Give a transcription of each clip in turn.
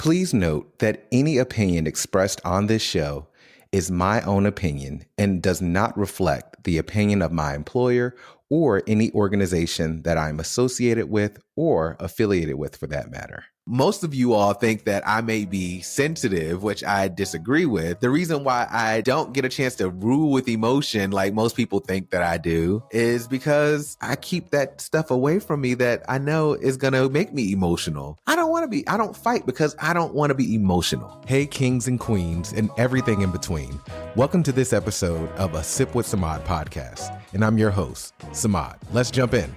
Please note that any opinion expressed on this show is my own opinion and does not reflect the opinion of my employer or any organization that I'm associated with or affiliated with for that matter. Most of you all think that I may be sensitive, which I disagree with. The reason why I don't get a chance to rule with emotion like most people think that I do is because I keep that stuff away from me that I know is going to make me emotional. I don't fight because I don't want to be emotional. Hey, kings and queens and everything in between. Welcome to this episode of a Sip with Samad podcast. And I'm your host, Samad. Let's jump in.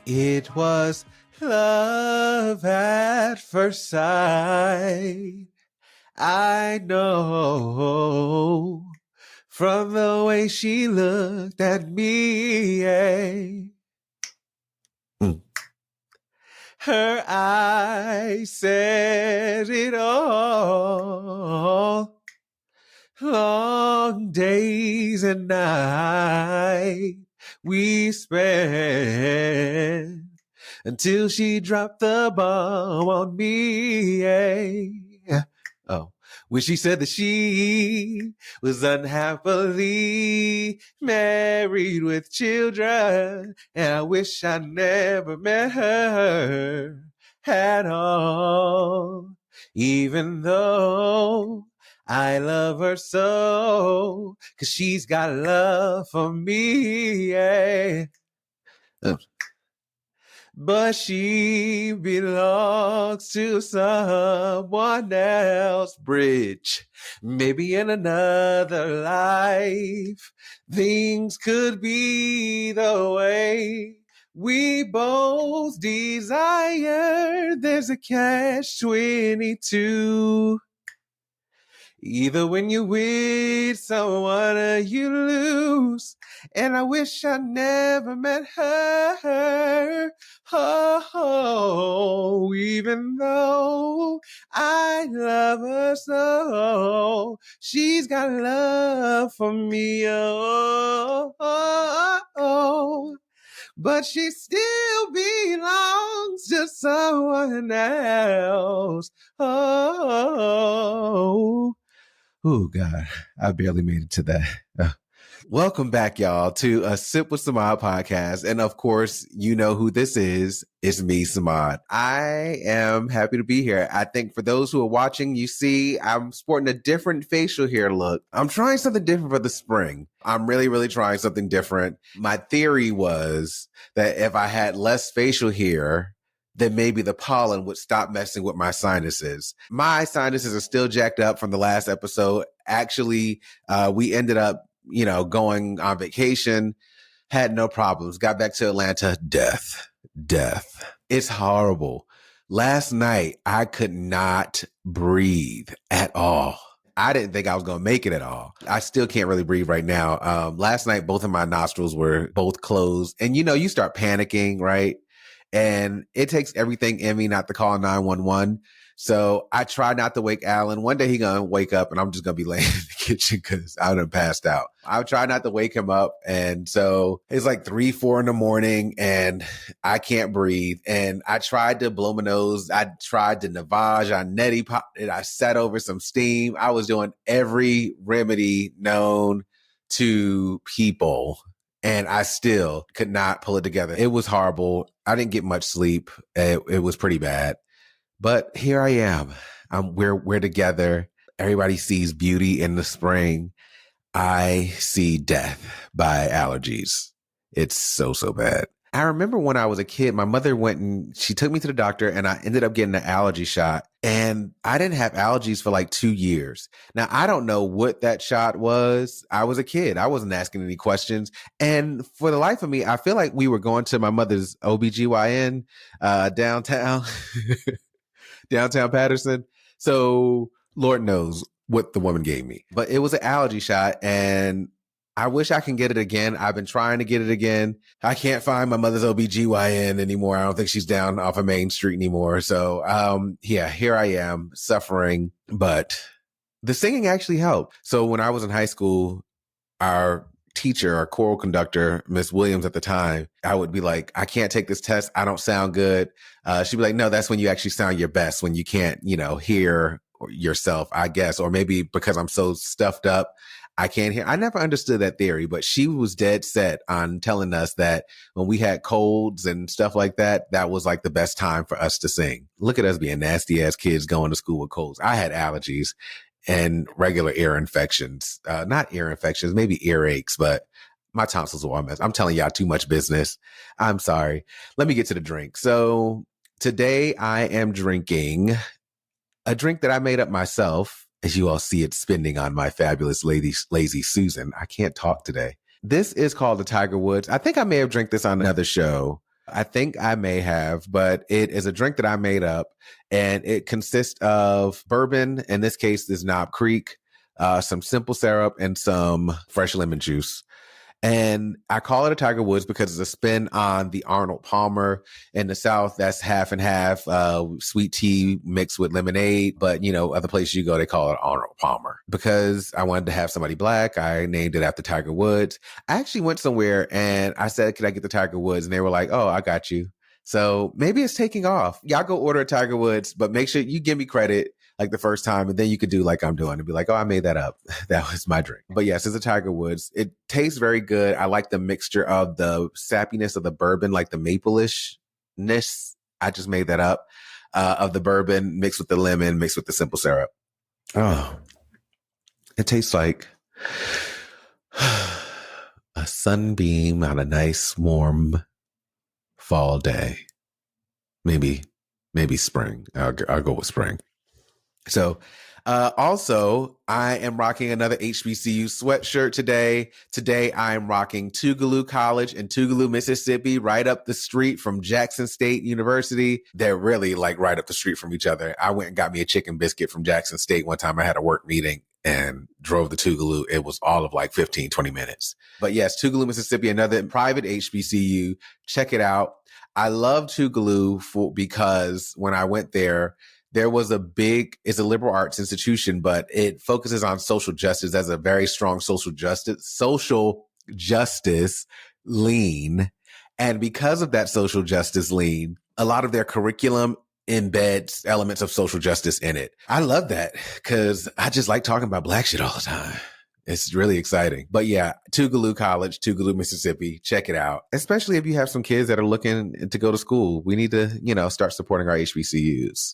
It was love at first sight. I know from the way she looked at me. Her eyes said it all. Long days and nights we spent until she dropped the bomb on me. Oh, when she said that she was unhappily married with children, and I wish I never met her at all, even though I love her so, 'cause she's got love for me. But she belongs to someone else. Bridge. Maybe in another life, things could be the way we both desire. There's a catch-22. Either when you with someone or you lose. And I wish I never met her. Oh, even though I love her so, she's got love for me. Oh. But she still belongs to someone else. Oh, God, I barely made it to that. Welcome back, y'all, to a Sip with Samad podcast. And of course, you know who this is. It's me, Samad. I am happy to be here. I think for those who are watching, you see I'm sporting a different facial hair look. I'm trying something different for the spring. I'm really trying something different. My theory was that if I had less facial hair, then maybe the pollen would stop messing with my sinuses. My sinuses are still jacked up from the last episode. Actually, we ended up, going on vacation, had no problems, got back to Atlanta, death. It's horrible. Last night, I could not breathe at all. I didn't think I was going to make it at all. I still can't really breathe right now. Last night, both of my nostrils were both closed. And, you start panicking, right? And it takes everything in me not to call 911. So I try not to wake Alan. One day he gonna wake up and I'm just gonna be laying in the kitchen because I done passed out. I try not to wake him up. And so it's like 3, 4 in the morning and I can't breathe. And I tried to blow my nose. I tried to Navage. I neti popped it. I sat over some steam. I was doing every remedy known to people. And I still could not pull it together. It was horrible. I didn't get much sleep. It was pretty bad. But here I am. We're together. Everybody sees beauty in the spring. I see death by allergies. It's so bad. I remember when I was a kid, my mother went and she took me to the doctor and I ended up getting an allergy shot. And I didn't have allergies for like 2 years. Now, I don't know what that shot was. I was a kid. I wasn't asking any questions. And for the life of me, I feel like we were going to my mother's OBGYN downtown, downtown Patterson. So Lord knows what the woman gave me. But it was an allergy shot and I wish I can get it again. I've been trying to get it again. I can't find my mother's OBGYN anymore. I don't think she's down off of Main Street anymore. So, here I am suffering, but the singing actually helped. So when I was in high school, our teacher or choral conductor, Miss Williams at the time, I would be like, I can't take this test. I don't sound good. She'd be like, no, that's when you actually sound your best, when you can't, hear yourself, I guess. Or maybe because I'm so stuffed up, I can't hear. I never understood that theory, but she was dead set on telling us that when we had colds and stuff like that, that was like the best time for us to sing. Look at us being nasty ass kids going to school with colds. I had allergies and regular ear infections, not ear infections, maybe earaches, but my tonsils were a mess. I'm telling y'all too much business. I'm sorry. Let me get to the drink. So today I am drinking a drink that I made up myself. As you all see it spinning on my fabulous lazy Susan. I can't talk today. This is called the Tiger Woods. I think I may have drank this on another show. I think I may have, but it is a drink that I made up, and it consists of bourbon. In this case, is Knob Creek, some simple syrup, and some fresh lemon juice. And I call it a Tiger Woods because it's a spin on the Arnold Palmer. In the South, that's half and half, sweet tea mixed with lemonade. But, other places you go, they call it Arnold Palmer. Because I wanted to have somebody Black, I named it after Tiger Woods. I actually went somewhere and I said, could I get the Tiger Woods? And they were like, oh, I got you. So maybe it's taking off. Y'all go order a Tiger Woods, but make sure you give me credit like the first time, and then you could do like I'm doing and be like, oh, I made that up. That was my drink. But yes, it's a Tiger Woods. It tastes very good. I like the mixture of the sappiness of the bourbon, like the maple-ishness. I just made that up, of the bourbon mixed with the lemon, mixed with the simple syrup. Oh, it tastes like a sunbeam on a nice, warm fall day. Maybe spring. I'll go with spring. So, also, I am rocking another HBCU sweatshirt today. Today, I am rocking Tougaloo College in Tougaloo, Mississippi, right up the street from Jackson State University. They're really like right up the street from each other. I went and got me a chicken biscuit from Jackson State one time. I had a work meeting and drove to Tougaloo. It was all of like 15, 20 minutes. But yes, Tougaloo, Mississippi, another private HBCU. Check it out. I love Tougaloo because when I went there was it's a liberal arts institution, but it focuses on social justice. There's a very strong social justice lean. And because of that social justice lean, a lot of their curriculum embeds elements of social justice in it. I love that because I just like talking about Black shit all the time. It's really exciting. But yeah, Tougaloo College, Tougaloo, Mississippi. Check it out. Especially if you have some kids that are looking to go to school. We need to, start supporting our HBCUs.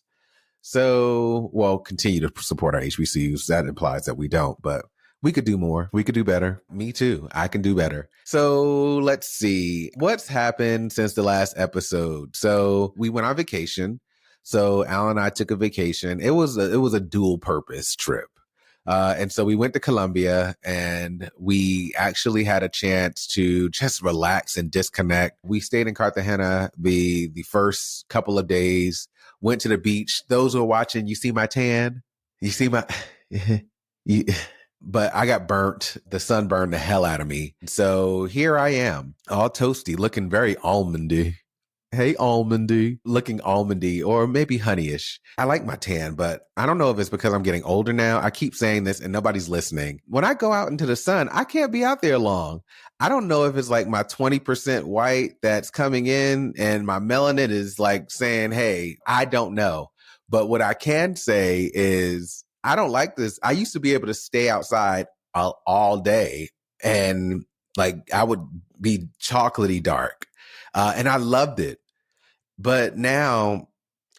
So, continue to support our HBCUs. That implies that we don't, but we could do more. We could do better. Me too. I can do better. So let's see what's happened since the last episode. So we went on vacation. So Al and I took a vacation. It was a dual purpose trip. And so we went to Colombia and we actually had a chance to just relax and disconnect. We stayed in Cartagena the first couple of days, went to the beach. Those who are watching, you see my tan? You see my, but I got burnt. The sun burned the hell out of me. So here I am, all toasty, looking very almondy. Hey, almondy, looking almondy or maybe honeyish. I like my tan, but I don't know if it's because I'm getting older now. I keep saying this and nobody's listening. When I go out into the sun, I can't be out there long. I don't know if it's like my 20% white that's coming in and my melanin is like saying, hey, I don't know. But what I can say is I don't like this. I used to be able to stay outside all day and like I would be chocolatey dark. And I loved it. But now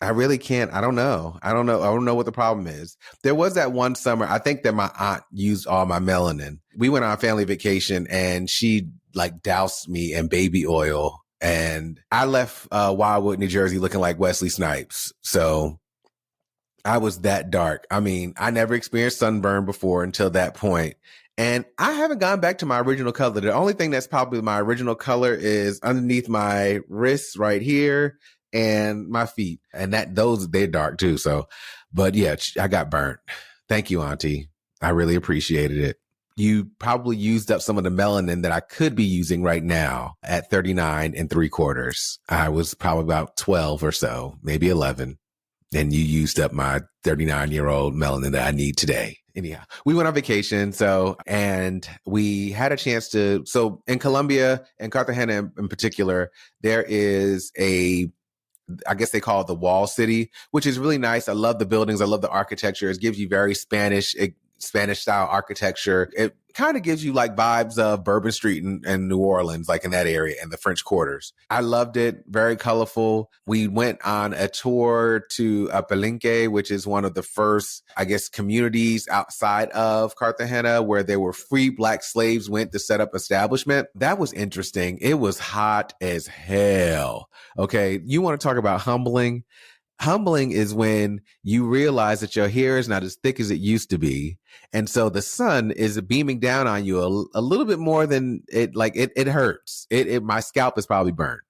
I really can't. I don't know. I don't know what the problem is. There was that one summer, I think that my aunt used all my melanin. We went on a family vacation and she like doused me in baby oil. And I left Wildwood, New Jersey looking like Wesley Snipes. So I was that dark. I mean, I never experienced sunburn before until that point. And I haven't gone back to my original color. The only thing that's probably my original color is underneath my wrists right here and my feet. And they're dark too. So, but yeah, I got burnt. Thank you, Auntie. I really appreciated it. You probably used up some of the melanin that I could be using right now at 39 3/4. I was probably about 12 or so, maybe 11. and you used up my 39-year-old melanin that I need today. Anyhow, we went on vacation. And we had a chance so in Colombia and Cartagena in particular, there is I guess they call it the wall city, which is really nice. I love the buildings. I love the architecture. It gives you very Spanish style architecture. It kind of gives you like vibes of Bourbon Street and New Orleans, like in that area and the French Quarters. I loved it. Very colorful. We went on a tour to Palenque, which is one of the first, I guess, communities outside of Cartagena where there were free Black slaves went to set up establishment. That was interesting. It was hot as hell. Okay. You want to talk about humbling? Humbling is when you realize that your hair is not as thick as it used to be. And so the sun is beaming down on you a little bit more than it hurts. My scalp is probably burned.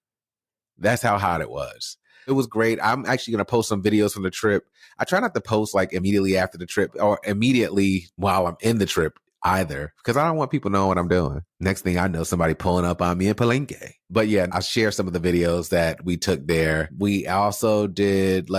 That's how hot it was. It was great. I'm actually going to post some videos from the trip. I try not to post like immediately after the trip or immediately while I'm in the trip either, because I don't want people knowing what I'm doing. Next thing I know, somebody pulling up on me in Palenque. But yeah, I'll share some of the videos that we took there. We also did, we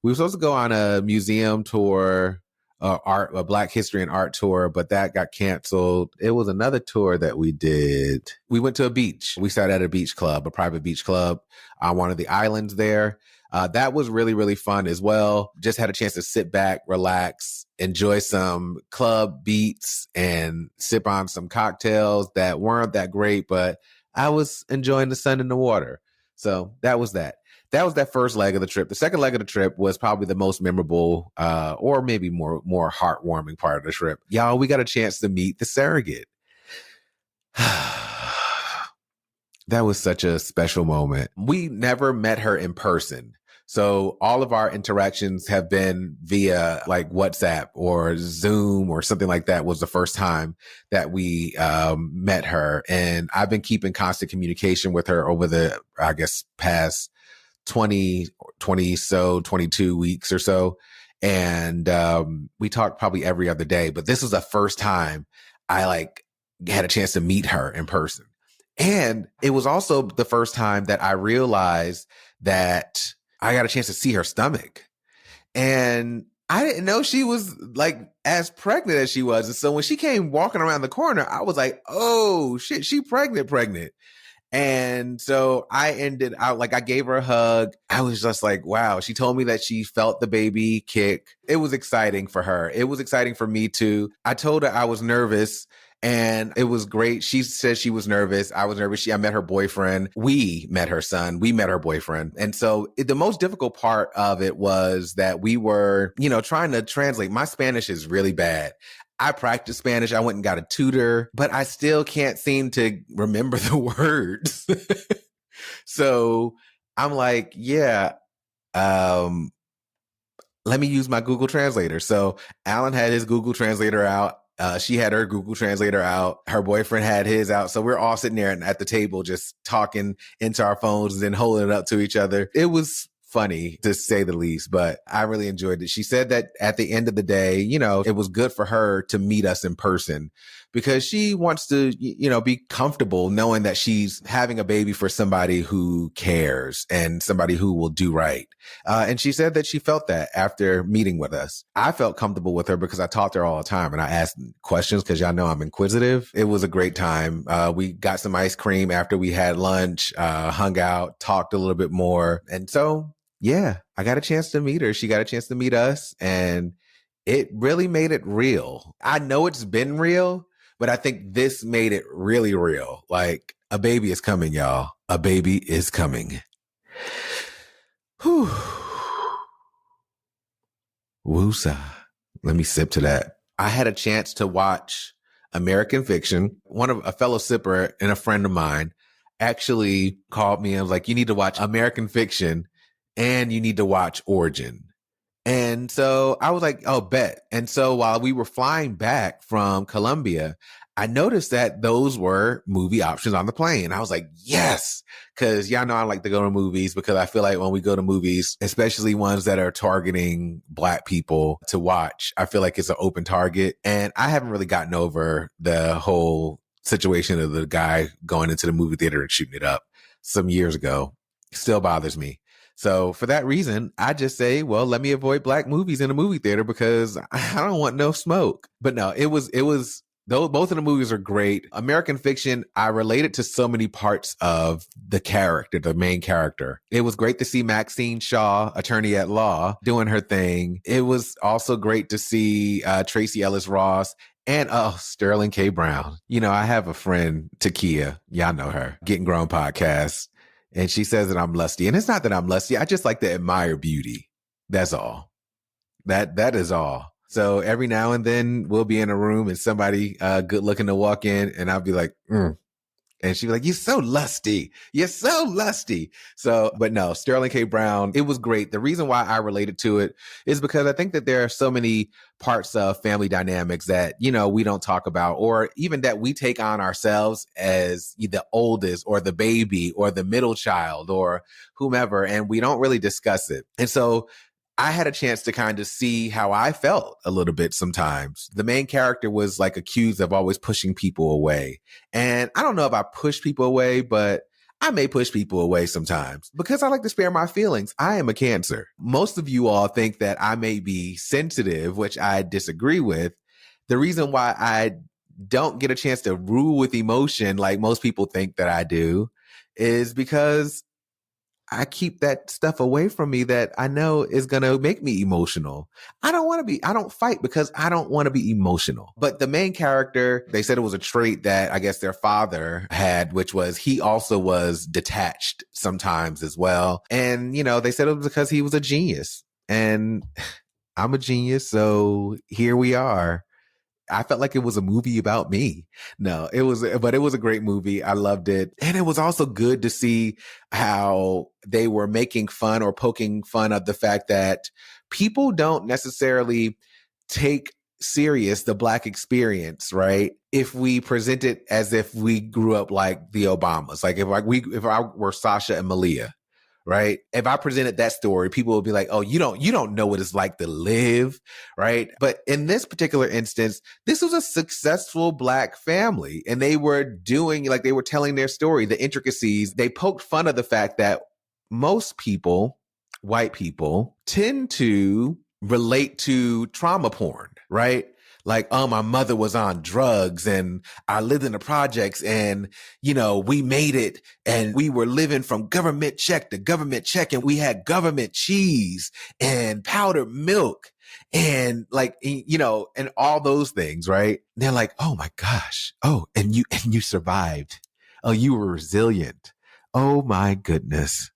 were supposed to go on a museum tour, a Black history and art tour, but that got canceled. It was another tour that we did. We went to a beach. We started at a beach club, a private beach club on one of the islands there. That was really, really fun as well. Just had a chance to sit back, relax, enjoy some club beats and sip on some cocktails that weren't that great, but I was enjoying the sun and the water. So that was that. That was that first leg of the trip. The second leg of the trip was probably the most memorable, or maybe more heartwarming part of the trip. Y'all, we got a chance to meet the surrogate. That was such a special moment. We never met her in person. So all of our interactions have been via like WhatsApp or Zoom or something like that. Was the first time that we met her. And I've been keeping constant communication with her over the, I guess, past 22 weeks or so. And we talked probably every other day. But this was the first time I had a chance to meet her in person. And it was also the first time that I realized that I got a chance to see her stomach. And I didn't know she was like as pregnant as she was. And so when she came walking around the corner, I was like, oh shit, she pregnant. And so I ended out, I gave her a hug. I was just like, wow. She told me that she felt the baby kick. It was exciting for her. It was exciting for me too. I told her I was nervous. And it was great. She said she was nervous. I was nervous. I met her boyfriend. We met her son. We met her boyfriend. And so the most difficult part of it was that we were, trying to translate. My Spanish is really bad. I practiced Spanish. I went and got a tutor, but I still can't seem to remember the words. So I'm like, yeah, let me use my Google Translator. So Alan had his Google Translator out. She had her Google Translator out. Her boyfriend had his out. So we're all sitting there at the table just talking into our phones and then holding it up to each other. It was funny, to say the least, but I really enjoyed it. She said that at the end of the day, it was good for her to meet us in person because she wants to, be comfortable knowing that she's having a baby for somebody who cares and somebody who will do right. And she said that she felt that after meeting with us. I felt comfortable with her because I talked to her all the time and I asked questions because y'all know I'm inquisitive. It was a great time. We got some ice cream after we had lunch, hung out, talked a little bit more. And so, yeah, I got a chance to meet her. She got a chance to meet us, and it really made it real. I know it's been real, but I think this made it really real. Like, a baby is coming, y'all. A baby is coming. Whew. Woosa. Let me sip to that. I had a chance to watch American Fiction. A fellow sipper and a friend of mine actually called me and was like, you need to watch American Fiction and you need to watch Origin. And so I was like, oh, bet. And so while we were flying back from Colombia, I noticed that those were movie options on the plane. I was like, yes, because y'all know I like to go to movies because I feel like when we go to movies, especially ones that are targeting Black people to watch, I feel like it's an open target. And I haven't really gotten over the whole situation of the guy going into the movie theater and shooting it up some years ago. Still bothers me. So for that reason, I just say, well, let me avoid black movies in a movie theater because I don't want no smoke. But no, though both of the movies are great. American Fiction, I related to so many parts of the character, the main character. It was great to see Maxine Shaw, attorney at law, doing her thing. It was also great to see Tracy Ellis Ross and Sterling K. Brown. You know, I have a friend, Takia, y'all know her, Getting Grown podcast, and she says that I'm lusty. And it's not that I'm lusty. I just like to admire beauty. That's all. That is all. So every now and then we'll be in a room and somebody good looking to walk in and I'll be like, And she'd be like, you're so lusty. You're so lusty. So, but no, Sterling K. Brown, it was great. The reason why I related to it is because I think that there are so many parts of family dynamics that, you know, we don't talk about, or even that we take on ourselves as the oldest or the baby or the middle child or whomever, and we don't really discuss it. And so I had a chance to kind of see how I felt a little bit sometimes. The main character was like accused of always pushing people away. And I don't know if I push people away, but I may push people away sometimes because I like to spare my feelings. I am a Cancer. Most of you all think that I may be sensitive, which I disagree with. The reason why I don't get a chance to rule with emotion like most people think that I do is because I keep that stuff away from me that I know is going to make me emotional. I don't fight because I don't want to be emotional. But the main character, they said it was a trait that I guess their father had, which was he also was detached sometimes as well. And, you know, they said it was because he was a genius. And I'm a genius. So here we are. I felt like it was a movie about me. No, it was a great movie. I loved it. And it was also good to see how they were making fun or poking fun of the fact that people don't necessarily take serious the Black experience, right? If we present it as if we grew up like the Obamas, like if I were Sasha and Malia, right? If I presented that story, people would be like, oh, you don't know what it's like to live, right? But in this particular instance, this was a successful Black family and they were telling their story, the intricacies. They poked fun of the fact that most people, white people, tend to relate to trauma porn, right? Like, oh, my mother was on drugs and I lived in the projects and, you know, we made it and we were living from government check to government check and we had government cheese and powdered milk and like, you know, and all those things, right? And they're like, oh my gosh. Oh, and you survived. Oh, you were resilient. Oh my goodness.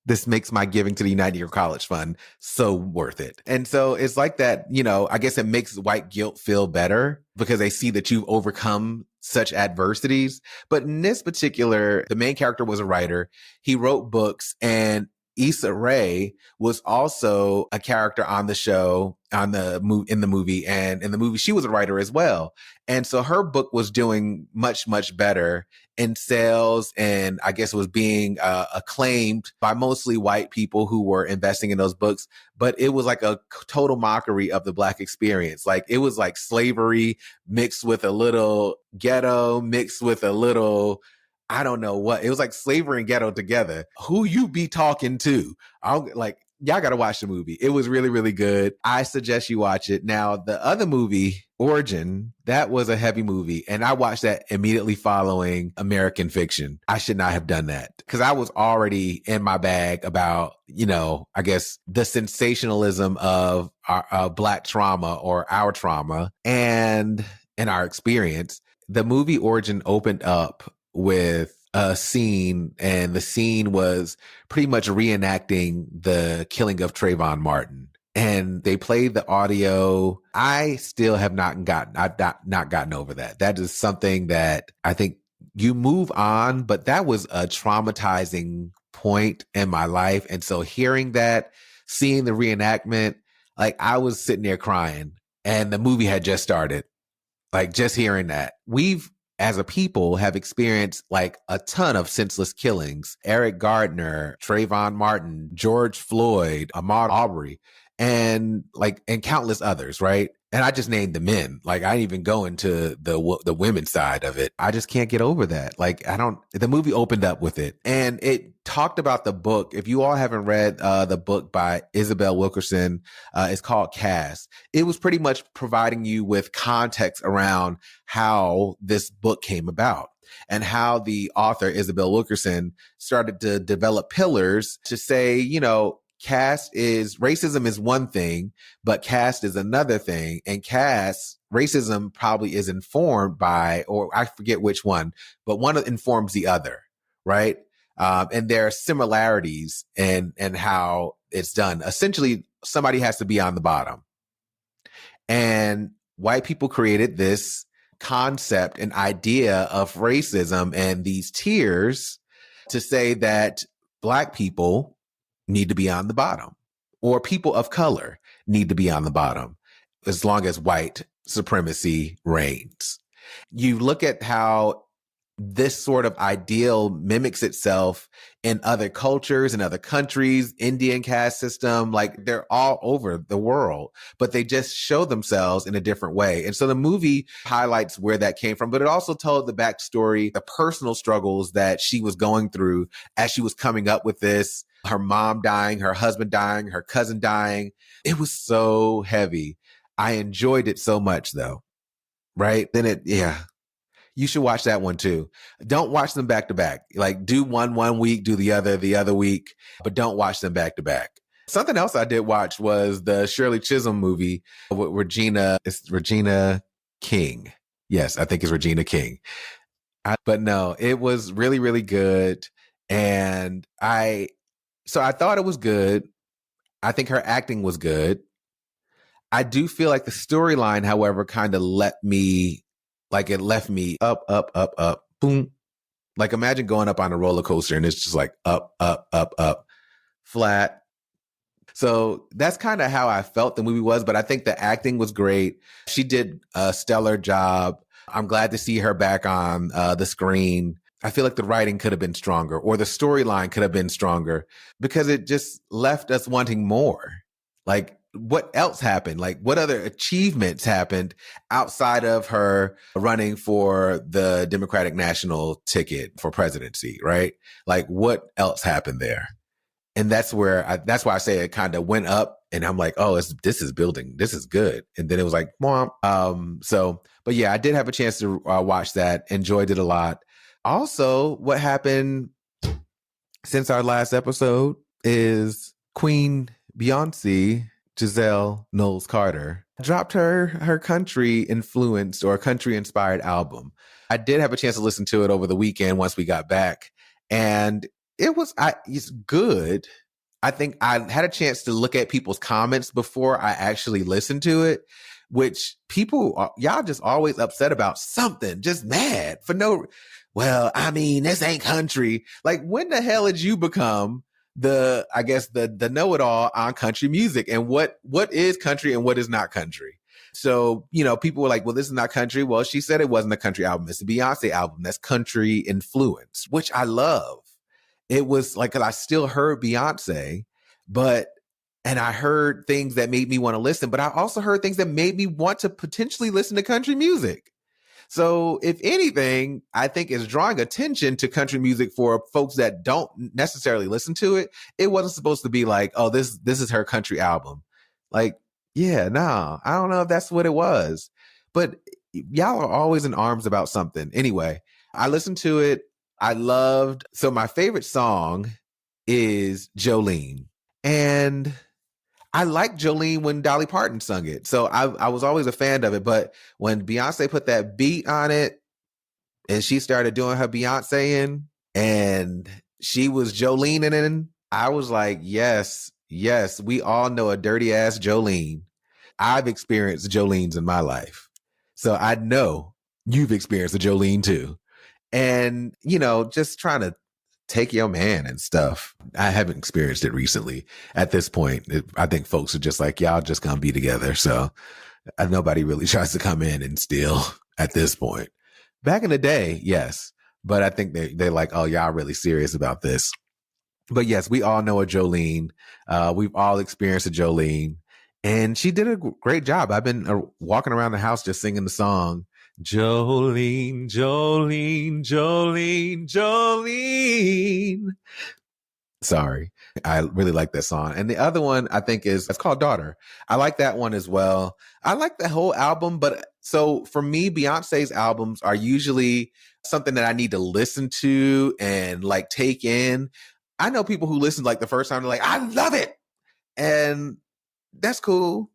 This makes my giving to the United Year College Fund so worth it. And so it's like that, you know, I guess it makes white guilt feel better because they see that you've overcome such adversities. But in this particular, the main character was a writer. He wrote books, and Issa Rae was also a character on the show, in the movie. And in the movie, she was a writer as well. And so her book was doing much, much better in sales, and I guess was being acclaimed by mostly white people who were investing in those books. But it was like a total mockery of the Black experience. Like it was like slavery mixed with a little ghetto, mixed with a little, I don't know what. It was like slavery and ghetto together. Who you be talking to? Y'all got to watch the movie. It was really, really good. I suggest you watch it. Now, the other movie, Origin, that was a heavy movie. And I watched that immediately following American Fiction. I should not have done that because I was already in my bag about, you know, I guess the sensationalism of our Black trauma or our trauma and our experience. The movie Origin opened up with a scene, and the scene was pretty much reenacting the killing of Trayvon Martin. And they played the audio. I still have I've not gotten over that. That is something that I think you move on, but that was a traumatizing point in my life. And so hearing that, seeing the reenactment, like I was sitting there crying and the movie had just started. Like just hearing that. We've, as a people, have experienced like a ton of senseless killings. Eric Gardner, Trayvon Martin, George Floyd, Ahmaud Arbery, and countless others, right? And I just named the men. Like I didn't even go into the women's side of it. I just can't get over that. Like the movie opened up with it and it talked about the book. If you all haven't read the book by Isabel Wilkerson, it's called Caste. It was pretty much providing you with context around how this book came about and how the author Isabel Wilkerson started to develop pillars to say, racism is one thing, but caste is another thing. And racism probably is informed by, or I forget which one, but one informs the other, right? And there are similarities in how it's done. Essentially, somebody has to be on the bottom. And white people created this concept and idea of racism and these tiers to say that Black people need to be on the bottom, or people of color need to be on the bottom, as long as white supremacy reigns. You look at how this sort of ideal mimics itself in other cultures and other countries, Indian caste system, like they're all over the world, but they just show themselves in a different way. And so the movie highlights where that came from, but it also told the backstory, the personal struggles that she was going through as she was coming up with this, her mom dying, her husband dying, her cousin dying. It was so heavy. I enjoyed it so much though. Right? You should watch that one too. Don't watch them back to back. Like do one week, do the other week, but don't watch them back to back. Something else I did watch was the Shirley Chisholm movie with Regina. It's Regina King. Yes, I think it's Regina King. But no, it was really, really good. And I thought it was good. I think her acting was good. I do feel like the storyline, however, kind of left me up, boom. Like imagine going up on a roller coaster and it's just like up, flat. So that's kind of how I felt the movie was, but I think the acting was great. She did a stellar job. I'm glad to see her back on the screen. I feel like the writing could have been stronger, or the storyline could have been stronger, because it just left us wanting more. Like, what else happened? Like, what other achievements happened outside of her running for the Democratic National ticket for presidency, right? Like, what else happened there? And that's why I say it kind of went up, and I'm like, oh, this is building. This is good. And then it was like, Mwah. But yeah, I did have a chance to watch that. Enjoyed it a lot. Also, what happened since our last episode is Queen Beyoncé, Giselle Knowles-Carter, dropped her country influenced or country inspired album. I did have a chance to listen to it over the weekend once we got back, and it's good. I think I had a chance to look at people's comments before I actually listened to it, which y'all just always upset about something, just mad for well, I mean, this ain't country. Like, when the hell did you become the know-it-all on country music, and what is country and what is not country? So, people were like, well, this is not country. Well, she said it wasn't a country album. It's a Beyonce album that's country influenced, which I love. It was like, I still heard Beyonce, and I heard things that made me want to listen, but I also heard things that made me want to potentially listen to country music. So if anything, I think it's drawing attention to country music for folks that don't necessarily listen to it. It wasn't supposed to be like, oh, this is her country album. Like, yeah, no, I don't know if that's what it was, but y'all are always in arms about something. Anyway, I listened to it. So my favorite song is Jolene. And I liked Jolene when Dolly Parton sung it. So I was always a fan of it. But when Beyonce put that beat on it and she started doing her Beyonce and she was Jolene in, I was like, yes, we all know a dirty ass Jolene. I've experienced Jolene's in my life. So I know you've experienced a Jolene too. And, just trying to take your man and stuff. I haven't experienced it recently. At this point, I think folks are just like, y'all just gonna be together. So nobody really tries to come in and steal at this point. Back in the day, yes. But I think they're like, oh, y'all really serious about this. But yes, we all know a Jolene. We've all experienced a Jolene. And she did a great job. I've been walking around the house just singing the song, Jolene, Jolene, Jolene, Jolene. Sorry. I really like that song. And the other one I think it's called Daughter. I like that one as well. I like the whole album, but so for me, Beyonce's albums are usually something that I need to listen to and like take in. I know people who listen like the first time, they're like, I love it. And that's cool.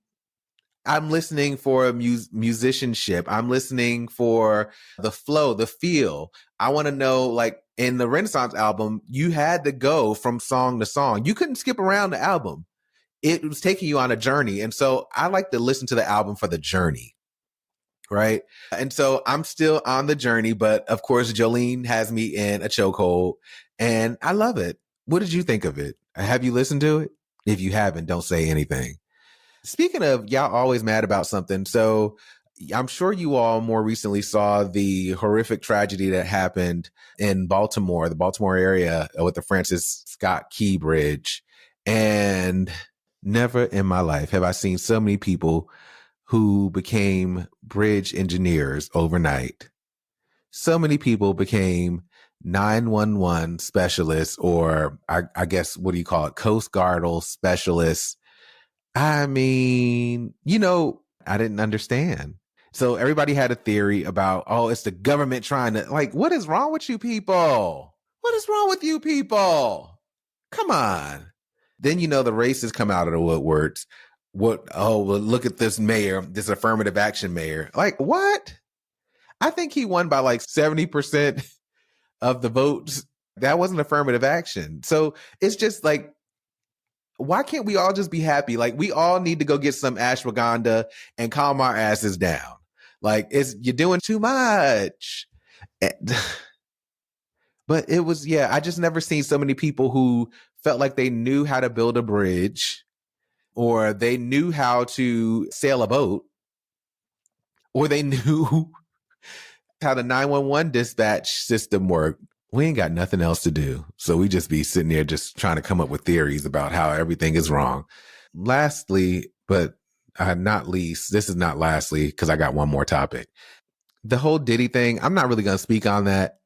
I'm listening for a musicianship. I'm listening for the flow, the feel. I want to know, like in the Renaissance album, you had to go from song to song. You couldn't skip around the album. It was taking you on a journey. And so I like to listen to the album for the journey. Right. And so I'm still on the journey, but of course, Jolene has me in a chokehold and I love it. What did you think of it? Have you listened to it? If you haven't, don't say anything. Speaking of, y'all always mad about something. So I'm sure you all more recently saw the horrific tragedy that happened in Baltimore, the Baltimore area with the Francis Scott Key Bridge. And never in my life have I seen so many people who became bridge engineers overnight. So many people became 911 specialists, or I guess, what do you call it? Coast Guardal specialists. I mean, I didn't understand. So everybody had a theory about, oh, it's the government trying to, like, what is wrong with you people? What is wrong with you people? Come on. Then, the racists come out of the woodworks. Well, look at this mayor, this affirmative action mayor. Like, what? I think he won by like 70% of the votes. That wasn't affirmative action. So it's just like, why can't we all just be happy? Like, we all need to go get some ashwagandha and calm our asses down. Like, you're doing too much. But it was, I just never seen so many people who felt like they knew how to build a bridge, or they knew how to sail a boat, or they knew how the 911 dispatch system worked. We ain't got nothing else to do. So we just be sitting there just trying to come up with theories about how everything is wrong. Lastly, but not least, this is not lastly, because I got one more topic. The whole Diddy thing, I'm not really going to speak on that.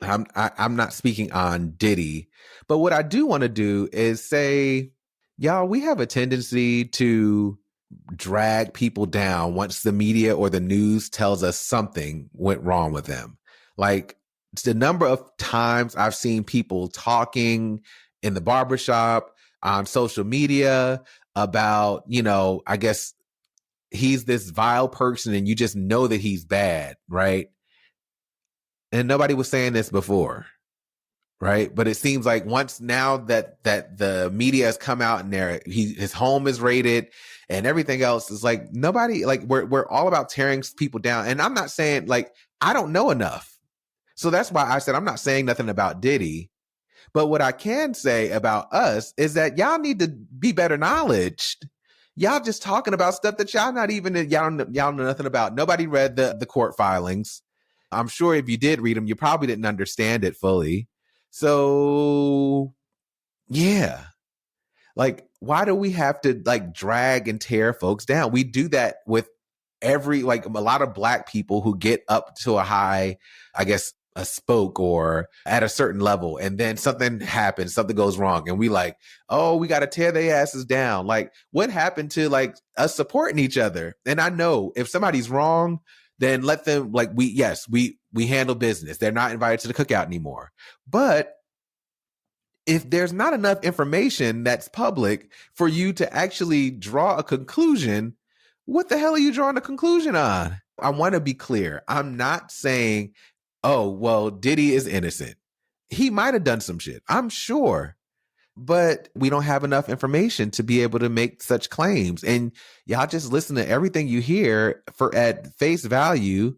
I'm not speaking on Diddy. But what I do want to do is say, y'all, we have a tendency to drag people down once the media or the news tells us something went wrong with them. Like, it's the number of times I've seen people talking in the barbershop, on social media about, I guess he's this vile person and you just know that he's bad, right? And nobody was saying this before, right? But it seems like once now that the media has come out and his home is raided and everything else is like, nobody, like, we're all about tearing people down. And I'm not saying, like, I don't know enough. So that's why I said I'm not saying nothing about Diddy. But what I can say about us is that y'all need to be better knowledged. Y'all just talking about stuff that y'all know nothing about. Nobody read the court filings. I'm sure if you did read them, you probably didn't understand it fully. So, yeah. Like, why do we have to like drag and tear folks down? We do that with a lot of Black people who get up to a high, I guess, a spoke or at a certain level, and then something happens, something goes wrong, and we like, oh, we got to tear their asses down. Like, what happened to like us supporting each other? And I know if somebody's wrong, then let them, like, we handle business. They're not invited to the cookout anymore. But if there's not enough information that's public for you to actually draw a conclusion, what the hell are you drawing a conclusion on? I want to be clear. I'm not saying, oh, well, Diddy is innocent. He might have done some shit, I'm sure. But we don't have enough information to be able to make such claims. And y'all just listen to everything you hear at face value.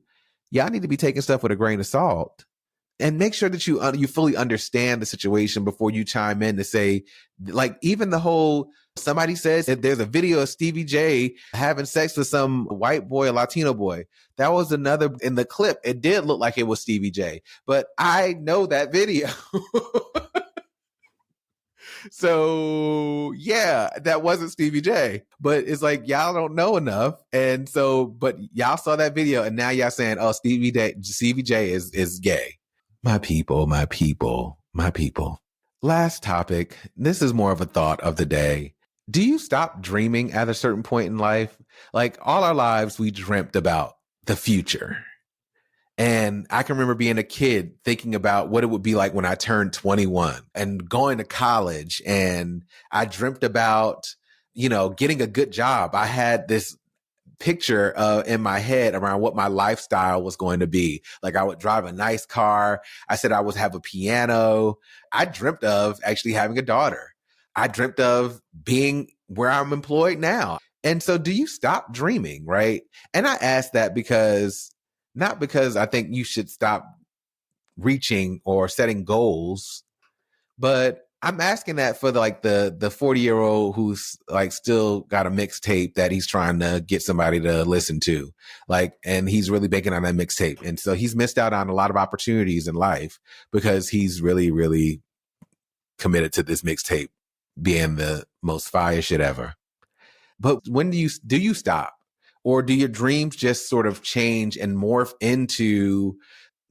Y'all need to be taking stuff with a grain of salt. And make sure that you fully understand the situation before you chime in to say, like, even the whole, somebody says that there's a video of Stevie J having sex with some white boy, a Latino boy. That was another, in the clip, it did look like it was Stevie J, but I know that video. So, yeah, that wasn't Stevie J. But it's like, y'all don't know enough. And so, but y'all saw that video and now y'all saying, oh, Stevie J is gay. My people, my people, my people. Last topic. This is more of a thought of the day. Do you stop dreaming at a certain point in life? Like all our lives, we dreamt about the future. And I can remember being a kid thinking about what it would be like when I turned 21 and going to college. And I dreamt about, getting a good job. I had this picture in my head around what my lifestyle was going to be. Like I would drive a nice car. I said I would have a piano. I dreamt of actually having a daughter. I dreamt of being where I'm employed now. And so do you stop dreaming, right? And I ask that not because I think you should stop reaching or setting goals, but I'm asking that for the 40-year-old who's like still got a mixtape that he's trying to get somebody to listen to, and he's really banking on that mixtape. And so he's missed out on a lot of opportunities in life because he's really, really committed to this mixtape being the most fire shit ever. But when do you stop? Or do your dreams just sort of change and morph into,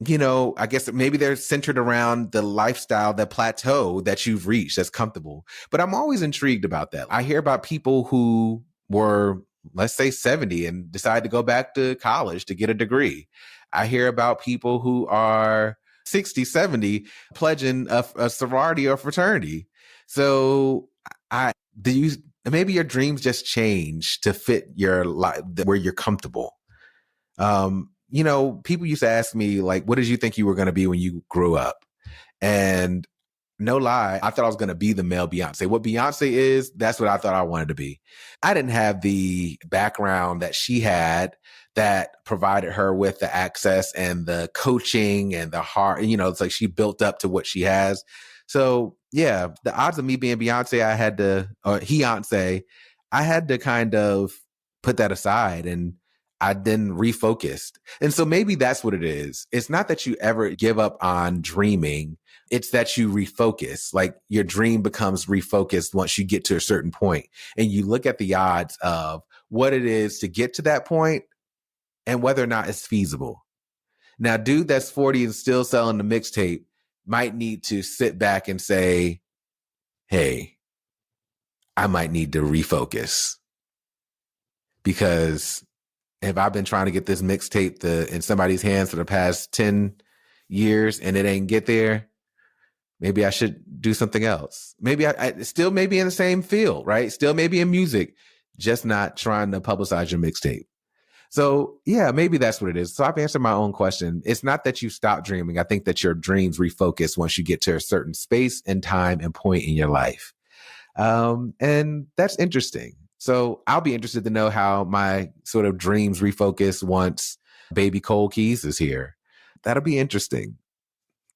I guess maybe they're centered around the lifestyle, the plateau that you've reached that's comfortable. But I'm always intrigued about that. I hear about people who were, let's say 70 and decide to go back to college to get a degree. I hear about people who are 60, 70 pledging a sorority or fraternity. So maybe your dreams just change to fit your life where you're comfortable. People used to ask me, like, what did you think you were going to be when you grew up? And no lie, I thought I was going to be the male Beyoncé. What Beyoncé is, that's what I thought I wanted to be. I didn't have the background that she had that provided her with the access and the coaching and the heart. It's like she built up to what she has. So yeah, the odds of me being Beyoncé, I had to kind of put that aside and I then refocused. And so maybe that's what it is. It's not that you ever give up on dreaming. It's that you refocus. Like your dream becomes refocused once you get to a certain point and you look at the odds of what it is to get to that point and whether or not it's feasible. Now, dude that's 40 and still selling the mixtape might need to sit back and say, hey, I might need to refocus because if I've been trying to get this mixtape in somebody's hands for the past 10 years and it ain't get there, maybe I should do something else. Maybe I still may be in the same field, right? Still maybe in music, just not trying to publicize your mixtape. So yeah, maybe that's what it is. So I've answered my own question. It's not that you stop dreaming. I think that your dreams refocus once you get to a certain space and time and point in your life. And that's interesting. So I'll be interested to know how my sort of dreams refocus once baby Cole Keys is here. That'll be interesting.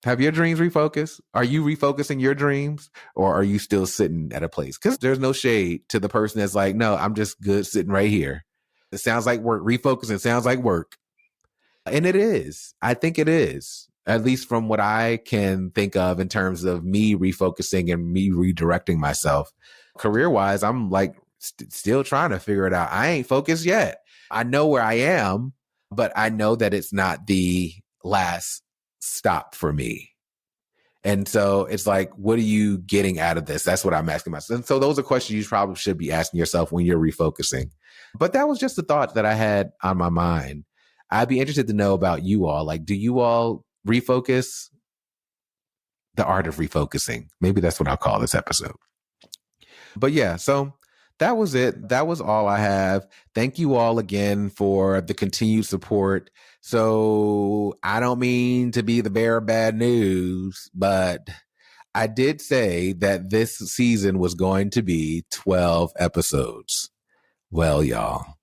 Have your dreams refocused? Are you refocusing your dreams or are you still sitting at a place? Because there's no shade to the person that's like, no, I'm just good sitting right here. It sounds like work. Refocusing sounds like work. And it is. I think it is, at least from what I can think of in terms of me refocusing and me redirecting myself. Career-wise, I'm like still trying to figure it out. I ain't focused yet. I know where I am, but I know that it's not the last stop for me. And so it's like, what are you getting out of this? That's what I'm asking myself. And so those are questions you probably should be asking yourself when you're refocusing. But that was just a thought that I had on my mind. I'd be interested to know about you all. Like, do you all refocus? The art of refocusing. Maybe that's what I'll call this episode. But yeah, so that was it. That was all I have. Thank you all again for the continued support. So I don't mean to be the bearer of bad news, but I did say that this season was going to be 12 episodes. Well, y'all,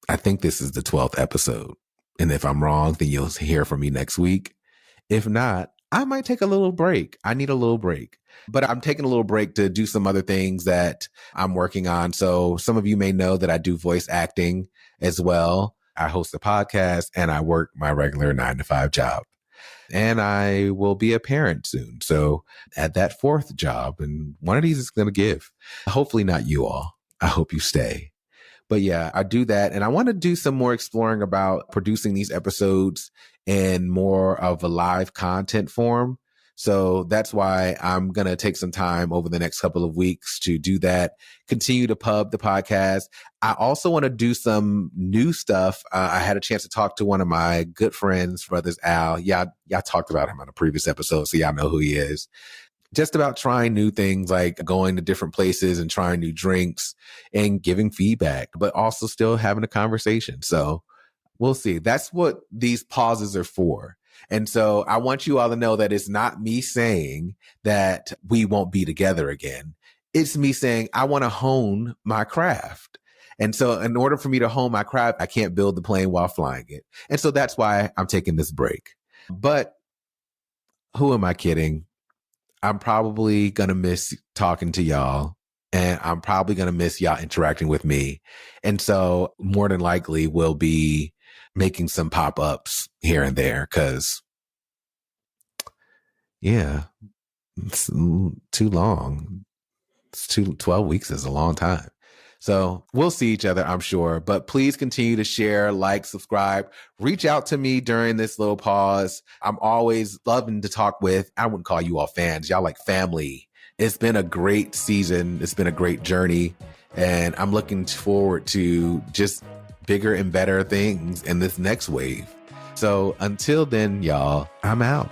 I think this is the 12th episode. And if I'm wrong, then you'll hear from me next week. If not, I might take a little break. I need a little break. But I'm taking a little break to do some other things that I'm working on. So some of you may know that I do voice acting as well. I host a podcast and I work my regular 9-to-5 job. and I will be a parent soon. So at that fourth job, and one of these is going to give. Hopefully not you all. I hope you stay. But yeah, I do that. And I want to do some more exploring about producing these episodes in more of a live content form. So that's why I'm going to take some time over the next couple of weeks to do that, continue to pub the podcast. I also want to do some new stuff. I had a chance to talk to one of my good friends, brothers Al. Yeah, y'all talked about him on a previous episode, so y'all know who he is. Just about trying new things, like going to different places and trying new drinks and giving feedback, but also still having a conversation. So we'll see. That's what these pauses are for. And so I want you all to know that it's not me saying that we won't be together again. It's me saying I want to hone my craft. And so in order for me to hone my craft, I can't build the plane while flying it. And so that's why I'm taking this break. But who am I kidding? I'm probably going to miss talking to y'all, and I'm probably going to miss y'all interacting with me. And so more than likely we'll be making some pop-ups here and there because, yeah, it's too long. 12 weeks is a long time. So we'll see each other, I'm sure. But please continue to share, like, subscribe, reach out to me during this little pause. I'm always loving to talk with, I wouldn't call you all fans, y'all like family. It's been a great season. It's been a great journey. And I'm looking forward to just bigger and better things in this next wave. So until then, y'all, I'm out.